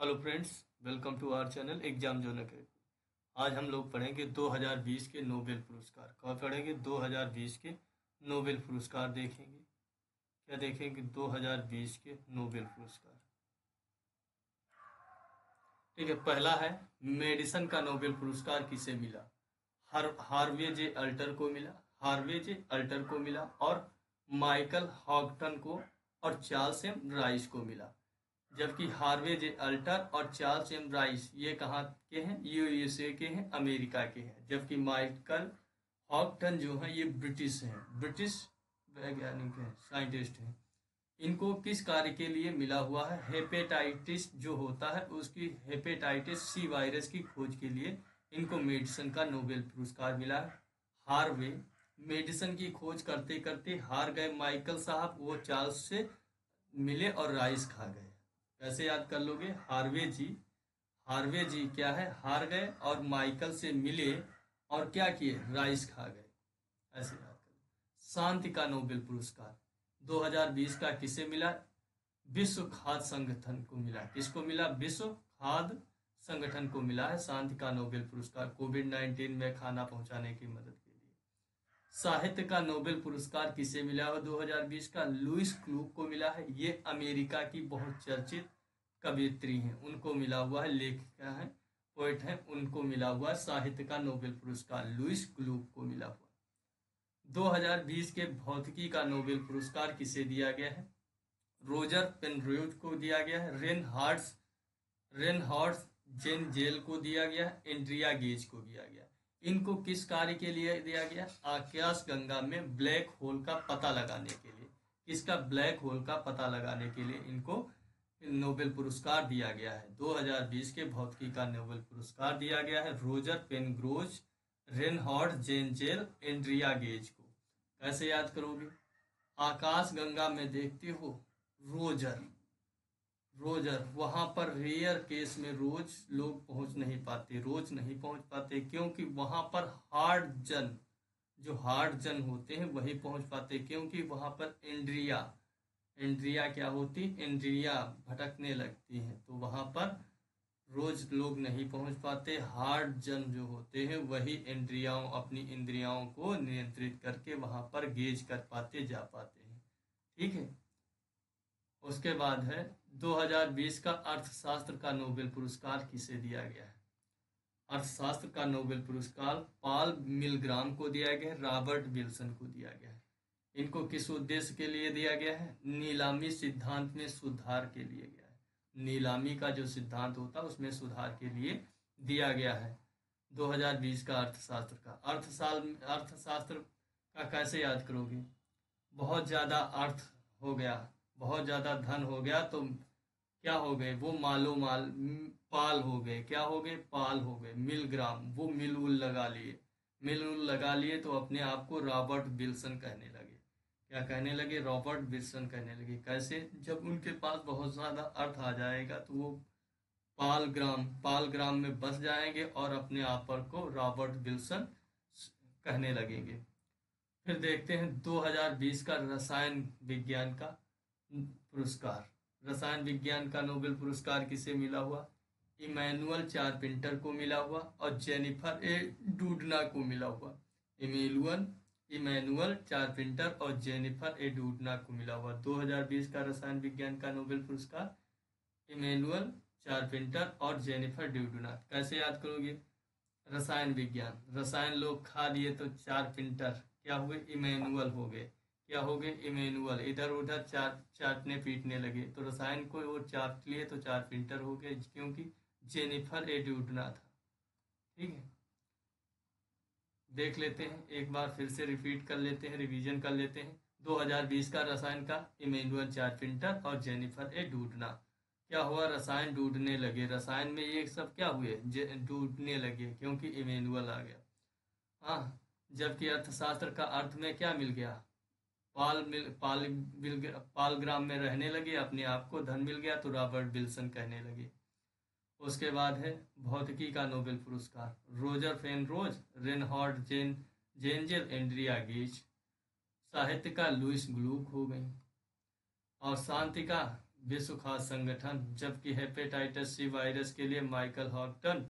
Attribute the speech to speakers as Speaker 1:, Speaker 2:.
Speaker 1: Hello friends, welcome to our channel exam zone academy. आज हम लोग पढ़ेंगे 2020 के नोबेल पुरस्कार। कब पढ़ेंगे? 2020 के नोबेल पुरस्कार देखेंगे। क्या देखेंगे? 2020 के नोबेल पुरस्कार। ठीक है, पहला है मेडिसन का नोबेल पुरस्कार किसे मिला? हार्वे जे अल्टर को मिला। हार्वे जे अल्टर को मिला और माइकल हॉगटन को और चार्ल्स एम राइस को मिला। जबकि हार्वे जे अल्टर और चार्ल्स एम राइस ये कहाँ के हैं? यूएसए के हैं, अमेरिका के हैं। जबकि माइकल हॉगटन जो है ये ब्रिटिश हैं, ब्रिटिश वैज्ञानिक हैं, साइंटिस्ट हैं। इनको किस कार्य के लिए मिला हुआ है? हेपेटाइटिस जो होता है उसकी, हेपेटाइटिस सी वायरस की खोज के लिए इनको मेडिसिन का नोबेल पुरस्कार मिला है। हार्वे मेडिसिन की खोज करते करते हार गए माइकल साहब, वो चार्ल्स से मिले और राइस खा गए। कैसे याद कर लोगे? हार्वे जी क्या है? हार गए और माइकल से मिले और क्या किए? राइस खा गए। ऐसे याद कर। शांति का नोबेल पुरस्कार 2020 का किसे मिला? विश्व खाद्य संगठन को मिला। किसको मिला? विश्व खाद्य संगठन को मिला है शांति का नोबेल पुरस्कार, कोविड-19 में खाना पहुंचाने की मदद के लिए। साहित्य का नोबेल पुरस्कार किसे मिला है 2020 का? लुइस क्लूक को मिला है। ये अमेरिका की बहुत चर्चित कवियत्री हैं, उनको मिला हुआ है, लेखिका हैं, पोएट हैं, उनको मिला हुआ है साहित्य का नोबेल पुरस्कार, लुइस क्लूक को मिला हुआ। 2020 के भौतिकी का नोबेल पुरस्कार किसे दिया गया है? रोजर पेनरोज को दिया गया है। रेनहार्ड्स जेनजेल को दिया गया है। एंड्रिया गेज को दिया गया। इनको किस कार्य के लिए दिया गया? आकाश गंगा में ब्लैक होल का पता लगाने के लिए। किसका? ब्लैक होल का पता लगाने के लिए इनको नोबेल पुरस्कार दिया गया है। 2020 के भौतिकी का नोबेल पुरस्कार दिया गया है Roger Penrose, Reinhard Genzel, Andrea Ghez को। कैसे याद करोगे? आकाश गंगा में देखते हो रोजर, वहां पर रेयर केस में रोज लोग पहुंच नहीं पाते, रोज नहीं पहुंच पाते, क्योंकि वहां पर हार्ड जन होते हैं वही पहुंच पाते, क्योंकि वहां पर एंड्रिया क्या होती? एंड्रिया भटकने लगती हैं, तो वहां पर रोज लोग नहीं पहुंच पाते। हार्ड जन जो होते हैं वही अपनी इंद्रियाओं को नियंत्रित करके वहां पर गेज कर पाते, जा पाते हैं। ठीक है। उसके बाद है 2020 का अर्थशास्त्र का नोबेल पुरस्कार किसे दिया गया है? अर्थशास्त्र का नोबेल पुरस्कार पॉल मिलग्राम को दिया गया है, रॉबर्ट विल्सन को दिया गया है। इनको किस उद्देश्य के लिए दिया गया है? नीलामी सिद्धांत में सुधार के लिए गया है। नीलामी का जो सिद्धांत होता है उसमें सुधार के लिए दिया गया है। 2020 का अर्थशास्त्र का कैसे याद करोगे? बहुत ज्यादा अर्थ हो गया, बहुत ज्यादा धन हो गया तो क्या हो गए? वो मालो माल पाल हो गए। क्या हो गए? पाल हो गए। मिलग्राम वो मिल उल लगा लिए तो अपने आप को रॉबर्ट विल्सन कहने लगे। क्या कहने लगे? रॉबर्ट विल्सन कहने लगे। कैसे? जब उनके पास बहुत ज्यादा अर्थ आ जाएगा तो वो पाल ग्राम में बस जाएंगे और अपने आप पर को रॉबर्ट विल्सन कहने लगेंगे। फिर देखते हैं 2020 का रसायन विज्ञान का पुरस्कार। रसायन विज्ञान का नोबेल पुरस्कार किसे मिला हुआ? इमैनुअल चारपेंटर को मिला हुआ और जेनिफर ए डूडना को मिला हुआ। इमैनुअल चारपेंटर और जेनिफर ए डूडना को मिला हुआ 2020 का रसायन विज्ञान का नोबेल पुरस्कार। इमैनुअल चारपेंटर और जेनिफर डूडना। कैसे याद करोगे? रसायन विज्ञान, रसायन लोग खा लिए तो चारपेंटर क्या हुए? इमैनुअल हो गए। क्या हो गए? इमैनुअल। इधर उधर चाटने पीटने लगे तो रसायन को वो चाट लिए तो चारपेंटर हो गए, क्योंकि जेनिफर एड्यूडना था। ठीक है, देख लेते हैं एक बार, फिर से रिपीट कर लेते हैं, रिवीजन कर लेते हैं। 2020 का रसायन का इमैनुअल चारपेंटर और जेनिफर एड्यूडना। क्या हुआ? रसायन ढूंढने लगे, रसायन में ये सब क्या हुए? ढूंढने लगे क्योंकि इमैनुअल आ गया। हाँ, जबकि अर्थशास्त्र का अर्थ में क्या मिल गया? पालग्राम में रहने लगे, अपने आप को धन मिल गया तो रॉबर्ट विल्सन कहने लगे। उसके बाद है भौतिकी का नोबेल पुरस्कार Roger Penrose, Reinhard Genzel, Andrea Ghez. साहित्य का लुइस ग्लूक हो गई। और शांति का विश्व खाद्य संगठन, जबकि हेपेटाइटिस सी वायरस के लिए माइकल हॉगटन